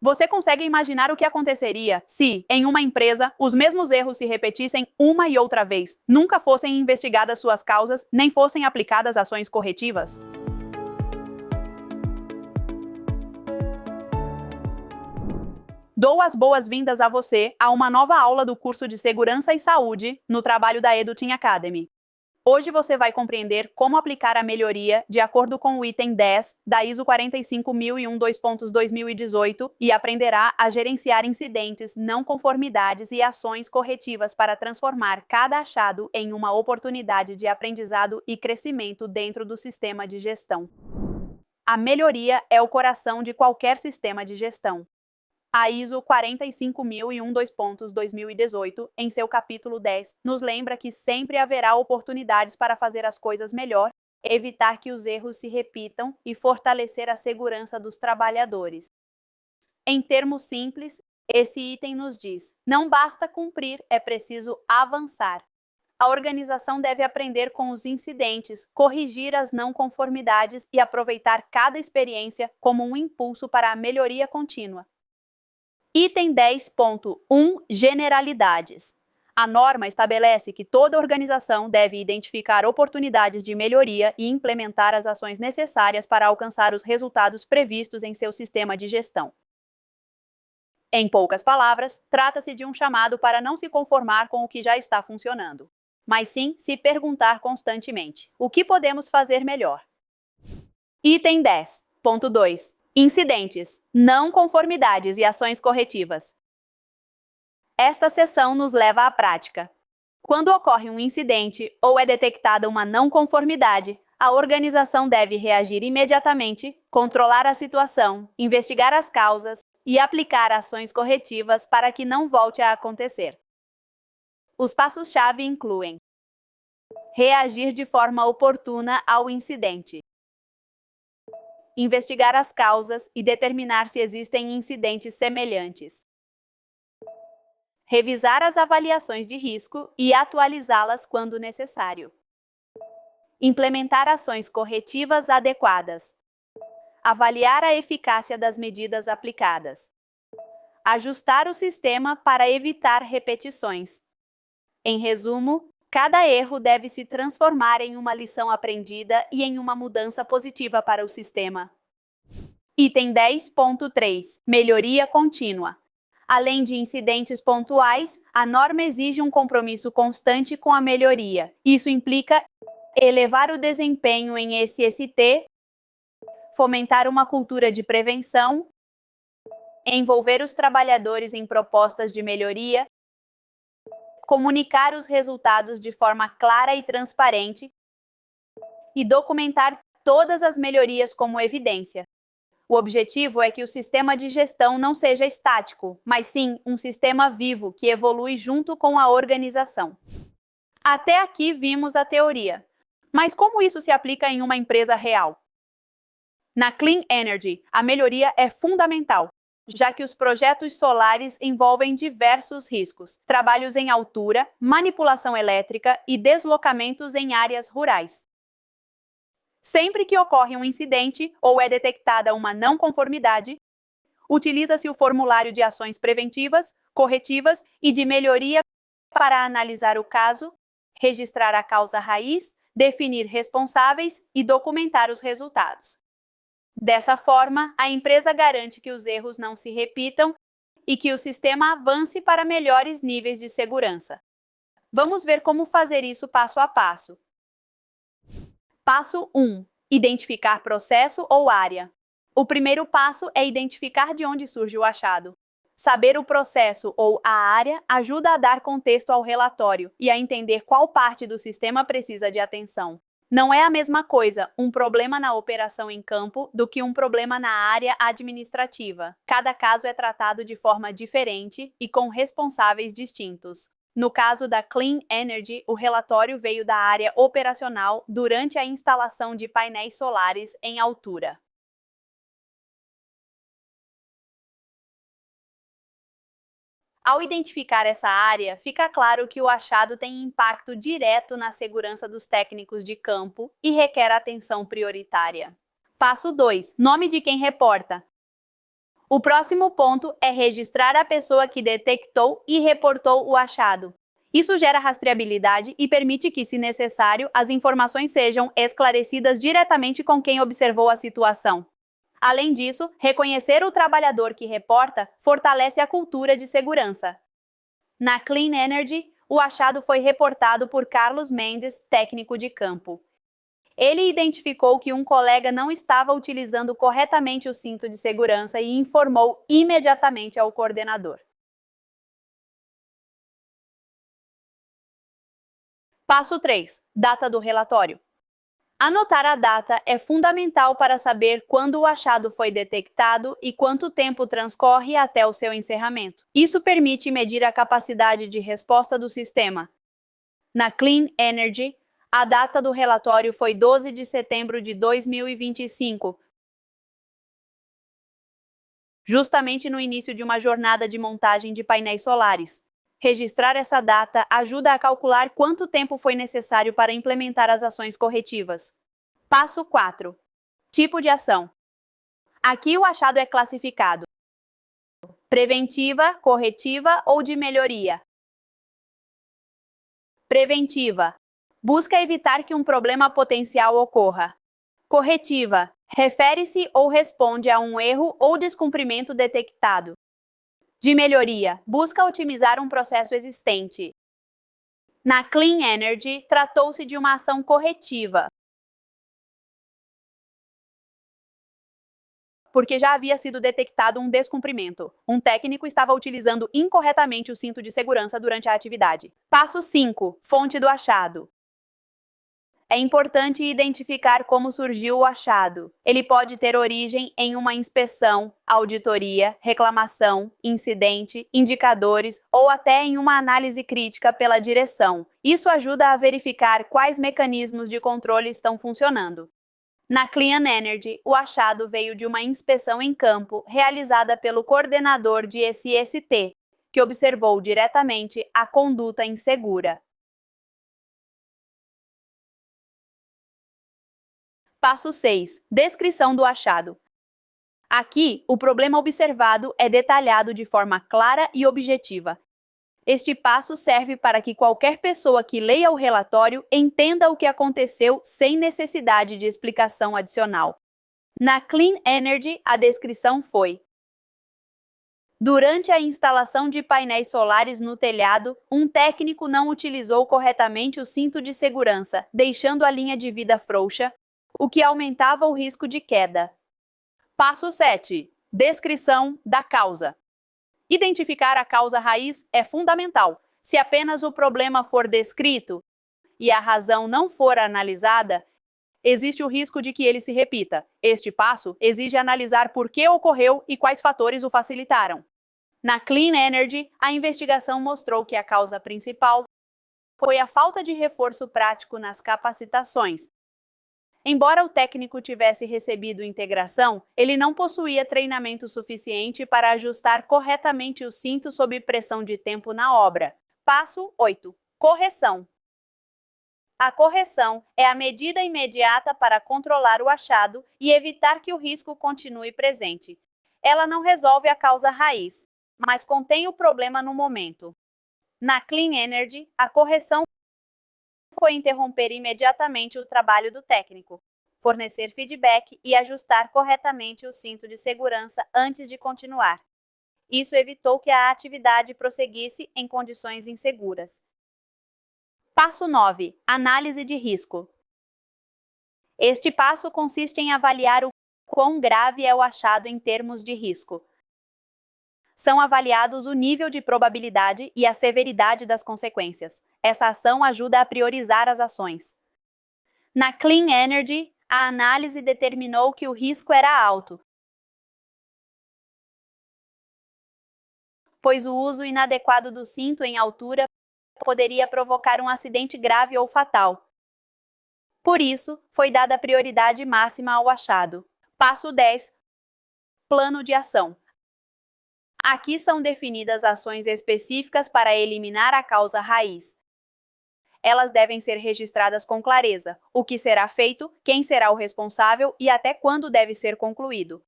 Você consegue imaginar o que aconteceria se, em uma empresa, os mesmos erros se repetissem uma e outra vez, nunca fossem investigadas suas causas, nem fossem aplicadas ações corretivas? Dou as boas-vindas a você a uma nova aula do curso de Segurança e Saúde no trabalho da EduTeam Academy. Hoje você vai compreender como aplicar a melhoria de acordo com o item 10 da ISO 45001-2.2018 e aprenderá a gerenciar incidentes, não conformidades e ações corretivas para transformar cada achado em uma oportunidade de aprendizado e crescimento dentro do sistema de gestão. A melhoria é o coração de qualquer sistema de gestão. A ISO 45001-2.2018, em seu capítulo 10, nos lembra que sempre haverá oportunidades para fazer as coisas melhor, evitar que os erros se repitam e fortalecer a segurança dos trabalhadores. Em termos simples, esse item nos diz: não basta cumprir, é preciso avançar. A organização deve aprender com os incidentes, corrigir as não conformidades e aproveitar cada experiência como um impulso para a melhoria contínua. Item 10.1 Generalidades. A norma estabelece que toda organização deve identificar oportunidades de melhoria e implementar as ações necessárias para alcançar os resultados previstos em seu sistema de gestão. Em poucas palavras, trata-se de um chamado para não se conformar com o que já está funcionando, mas sim se perguntar constantemente: o que podemos fazer melhor? Item 10.2 Incidentes, não conformidades e ações corretivas. Esta seção nos leva à prática. Quando ocorre um incidente ou é detectada uma não conformidade, a organização deve reagir imediatamente, controlar a situação, investigar as causas e aplicar ações corretivas para que não volte a acontecer. Os passos-chave incluem: reagir de forma oportuna ao incidente, investigar as causas e determinar se existem incidentes semelhantes, revisar as avaliações de risco e atualizá-las quando necessário, implementar ações corretivas adequadas, avaliar a eficácia das medidas aplicadas, ajustar o sistema para evitar repetições. Em resumo, cada erro deve se transformar em uma lição aprendida e em uma mudança positiva para o sistema. Item 10.3 Melhoria contínua. Além de incidentes pontuais, a norma exige um compromisso constante com a melhoria. Isso implica elevar o desempenho em SST, fomentar uma cultura de prevenção, envolver os trabalhadores em propostas de melhoria, comunicar os resultados de forma clara e transparente e documentar todas as melhorias como evidência. O objetivo é que o sistema de gestão não seja estático, mas sim um sistema vivo que evolui junto com a organização. Até aqui vimos a teoria. Mas como isso se aplica em uma empresa real? Na Clean Energy, a melhoria é fundamental, já que os projetos solares envolvem diversos riscos, trabalhos em altura, manipulação elétrica e deslocamentos em áreas rurais. Sempre que ocorre um incidente ou é detectada uma não conformidade, utiliza-se o formulário de ações preventivas, corretivas e de melhoria para analisar o caso, registrar a causa raiz, definir responsáveis e documentar os resultados. Dessa forma, a empresa garante que os erros não se repitam e que o sistema avance para melhores níveis de segurança. Vamos ver como fazer isso passo a passo. Passo 1. Identificar processo ou área. O primeiro passo é identificar de onde surge o achado. Saber o processo ou a área ajuda a dar contexto ao relatório e a entender qual parte do sistema precisa de atenção. Não é a mesma coisa um problema na operação em campo do que um problema na área administrativa. Cada caso é tratado de forma diferente e com responsáveis distintos. No caso da Clean Energy, o relatório veio da área operacional durante a instalação de painéis solares em altura. Ao identificar essa área, fica claro que o achado tem impacto direto na segurança dos técnicos de campo e requer atenção prioritária. Passo 2. Nome de quem reporta. O próximo ponto é registrar a pessoa que detectou e reportou o achado. Isso gera rastreabilidade e permite que, se necessário, as informações sejam esclarecidas diretamente com quem observou a situação. Além disso, reconhecer o trabalhador que reporta fortalece a cultura de segurança. Na Clean Energy, o achado foi reportado por Carlos Mendes, técnico de campo. Ele identificou que um colega não estava utilizando corretamente o cinto de segurança e informou imediatamente ao coordenador. Passo 3. Data do relatório. Anotar a data é fundamental para saber quando o achado foi detectado e quanto tempo transcorre até o seu encerramento. Isso permite medir a capacidade de resposta do sistema. Na Clean Energy, a data do relatório foi 12 de setembro de 2025, justamente no início de uma jornada de montagem de painéis solares. Registrar essa data ajuda a calcular quanto tempo foi necessário para implementar as ações corretivas. Passo 4. Tipo de ação. Aqui o achado é classificado: preventiva, corretiva ou de melhoria. Preventiva. Busca evitar que um problema potencial ocorra. Corretiva. Refere-se ou responde a um erro ou descumprimento detectado. De melhoria. Busca otimizar um processo existente. Na Clean Energy, tratou-se de uma ação corretiva, porque já havia sido detectado um descumprimento. Um técnico estava utilizando incorretamente o cinto de segurança durante a atividade. Passo 5. Fonte do achado. É importante identificar como surgiu o achado. Ele pode ter origem em uma inspeção, auditoria, reclamação, incidente, indicadores ou até em uma análise crítica pela direção. Isso ajuda a verificar quais mecanismos de controle estão funcionando. Na Clean Energy, o achado veio de uma inspeção em campo realizada pelo coordenador de SST, que observou diretamente a conduta insegura. Passo 6. Descrição do achado. Aqui, o problema observado é detalhado de forma clara e objetiva. Este passo serve para que qualquer pessoa que leia o relatório entenda o que aconteceu sem necessidade de explicação adicional. Na Clean Energy, a descrição foi: durante a instalação de painéis solares no telhado, um técnico não utilizou corretamente o cinto de segurança, deixando a linha de vida frouxa, o que aumentava o risco de queda. Passo 7. Descrição da causa. Identificar a causa raiz é fundamental. Se apenas o problema for descrito e a razão não for analisada, existe o risco de que ele se repita. Este passo exige analisar por que ocorreu e quais fatores o facilitaram. Na Clean Energy, a investigação mostrou que a causa principal foi a falta de reforço prático nas capacitações. Embora o técnico tivesse recebido integração, ele não possuía treinamento suficiente para ajustar corretamente o cinto sob pressão de tempo na obra. Passo 8. Correção. A correção é a medida imediata para controlar o achado e evitar que o risco continue presente. Ela não resolve a causa raiz, mas contém o problema no momento. Na Clean Energy, a correção foi interromper imediatamente o trabalho do técnico, fornecer feedback e ajustar corretamente o cinto de segurança antes de continuar. Isso evitou que a atividade prosseguisse em condições inseguras. Passo 9. Análise de risco. Este passo consiste em avaliar o quão grave é o achado em termos de risco. São avaliados o nível de probabilidade e a severidade das consequências. Essa ação ajuda a priorizar as ações. Na Clean Energy, a análise determinou que o risco era alto, pois o uso inadequado do cinto em altura poderia provocar um acidente grave ou fatal. Por isso, foi dada prioridade máxima ao achado. Passo 10. Plano de ação. Aqui são definidas ações específicas para eliminar a causa raiz. Elas devem ser registradas com clareza: o que será feito, quem será o responsável e até quando deve ser concluído.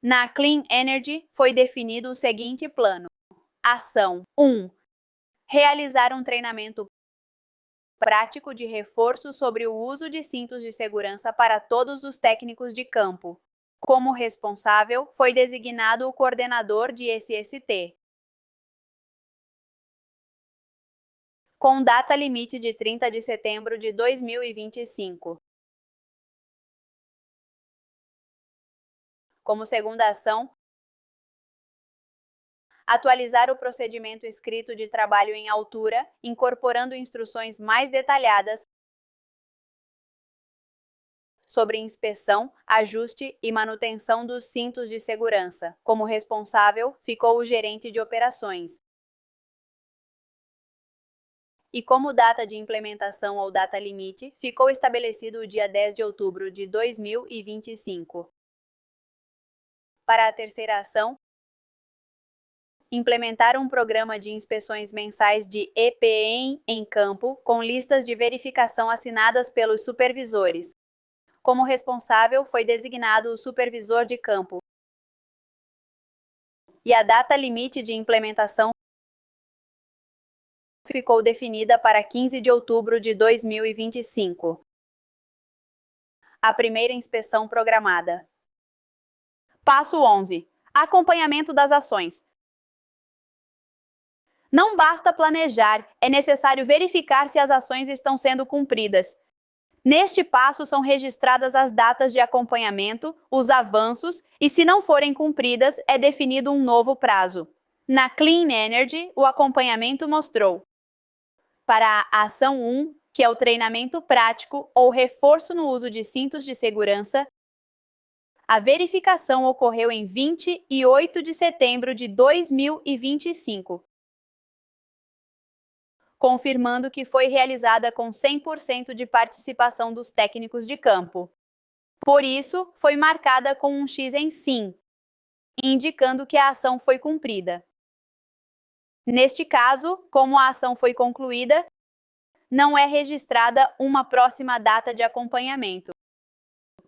Na Clean Energy, foi definido o seguinte plano. Ação 1. Realizar um treinamento prático de reforço sobre o uso de cintos de segurança para todos os técnicos de campo. Como responsável, foi designado o coordenador de SST, com data limite de 30 de setembro de 2025. Como segunda ação, atualizar o procedimento escrito de trabalho em altura, incorporando instruções mais detalhadas sobre inspeção, ajuste e manutenção dos cintos de segurança. Como responsável, ficou o gerente de operações. E como data de implementação ou data limite, ficou estabelecido o dia 10 de outubro de 2025. Para a terceira ação, implementar um programa de inspeções mensais de EPM em campo, com listas de verificação assinadas pelos supervisores. Como responsável, foi designado o supervisor de campo. E a data limite de implementação ficou definida para 15 de outubro de 2025. A primeira inspeção programada. Passo 11. Acompanhamento das ações. Não basta planejar, é necessário verificar se as ações estão sendo cumpridas. Neste passo são registradas as datas de acompanhamento, os avanços e, se não forem cumpridas, é definido um novo prazo. Na Clean Energy, o acompanhamento mostrou: para a ação 1, que é o treinamento prático ou reforço no uso de cintos de segurança, a verificação ocorreu em 28 de setembro de 2025, confirmando que foi realizada com 100% de participação dos técnicos de campo. Por isso, foi marcada com um X em sim, indicando que a ação foi cumprida. Neste caso, como a ação foi concluída, não é registrada uma próxima data de acompanhamento,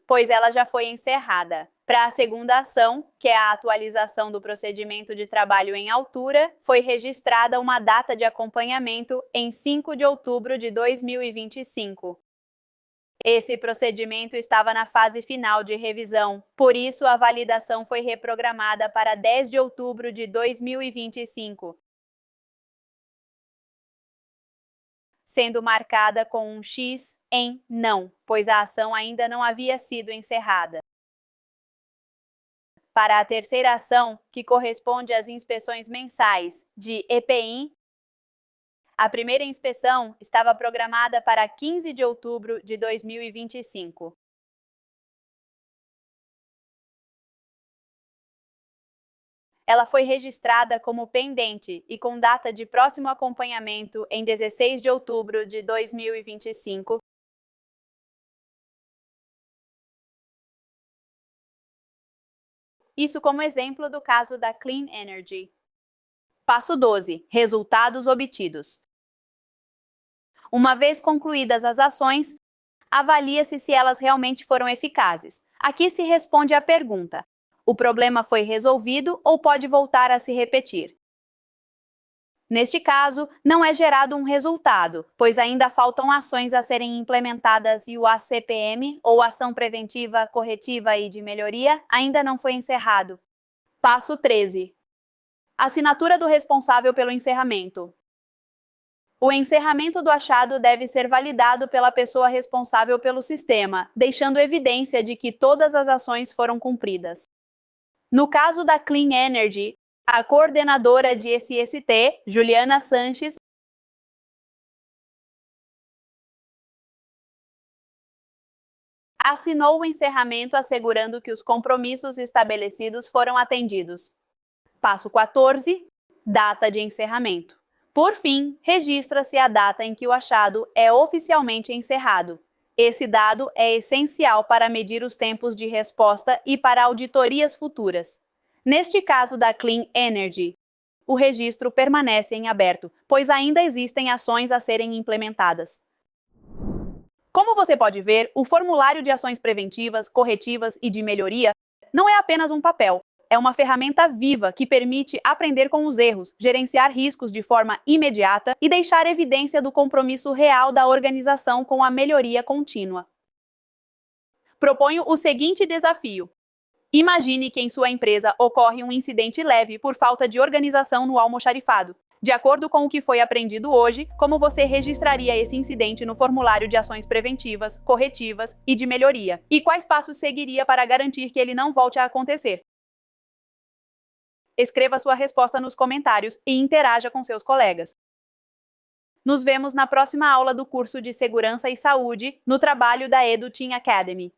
pois ela já foi encerrada. Para a segunda ação, que é a atualização do procedimento de trabalho em altura, foi registrada uma data de acompanhamento em 5 de outubro de 2025. Esse procedimento estava na fase final de revisão, por isso a validação foi reprogramada para 10 de outubro de 2025. Sendo marcada com um X em não, pois a ação ainda não havia sido encerrada. Para a terceira ação, que corresponde às inspeções mensais de EPM, a primeira inspeção estava programada para 15 de outubro de 2025. Ela foi registrada como pendente e com data de próximo acompanhamento em 16 de outubro de 2025. Isso como exemplo do caso da Clean Energy. Passo 12. Resultados obtidos. Uma vez concluídas as ações, avalia-se se elas realmente foram eficazes. Aqui se responde à pergunta: o problema foi resolvido ou pode voltar a se repetir? Neste caso, não é gerado um resultado, pois ainda faltam ações a serem implementadas e o ACPM, ou Ação Preventiva, Corretiva e de Melhoria, ainda não foi encerrado. Passo 13. Assinatura do responsável pelo encerramento. O encerramento do achado deve ser validado pela pessoa responsável pelo sistema, deixando evidência de que todas as ações foram cumpridas. No caso da Clean Energy, a coordenadora de SST, Juliana Sanches, assinou o encerramento assegurando que os compromissos estabelecidos foram atendidos. Passo 14. Data de encerramento. Por fim, registra-se a data em que o achado é oficialmente encerrado. Esse dado é essencial para medir os tempos de resposta e para auditorias futuras. Neste caso da Clean Energy, o registro permanece em aberto, pois ainda existem ações a serem implementadas. Como você pode ver, o formulário de ações preventivas, corretivas e de melhoria não é apenas um papel. É uma ferramenta viva que permite aprender com os erros, gerenciar riscos de forma imediata e deixar evidência do compromisso real da organização com a melhoria contínua. Proponho o seguinte desafio. Imagine que em sua empresa ocorre um incidente leve por falta de organização no almoxarifado. De acordo com o que foi aprendido hoje, como você registraria esse incidente no formulário de ações preventivas, corretivas e de melhoria? E quais passos seguiria para garantir que ele não volte a acontecer? Escreva sua resposta nos comentários e interaja com seus colegas. Nos vemos na próxima aula do curso de Segurança e Saúde no trabalho da EduTeam Academy.